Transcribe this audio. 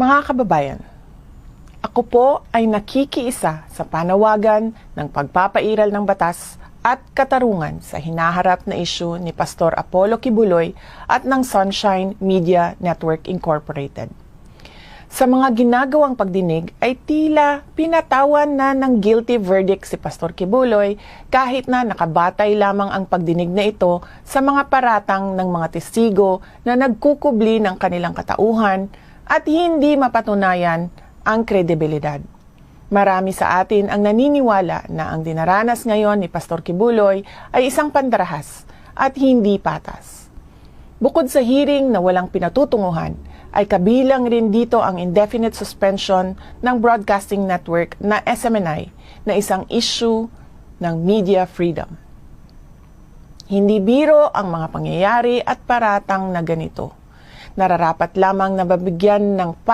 Mga kababayan, ako po ay nakikiisa sa panawagan ng pagpapairal ng batas at katarungan sa hinaharap na isyu ni Pastor Apollo Kibuloy at ng Sunshine Media Network Incorporated. Sa mga ginagawang pagdinig ay tila pinatawan na ng guilty verdict si Pastor Kibuloy kahit na nakabatay lamang ang pagdinig na ito sa mga paratang ng mga testigo na nagkukubli ng kanilang katauhan at hindi mapatunayan ang kredibilidad. Marami sa atin ang naniniwala na ang dinaranas ngayon ni Pastor Kibuloy ay isang pandarahas at hindi patas. Bukod sa hearing na walang pinatutunguhan, ay kabilang rin dito ang indefinite suspension ng broadcasting network na SMNI na isang issue ng media freedom. Hindi biro ang mga pangyayari at paratang na ganito. Nararapat lamang na mabigyan ng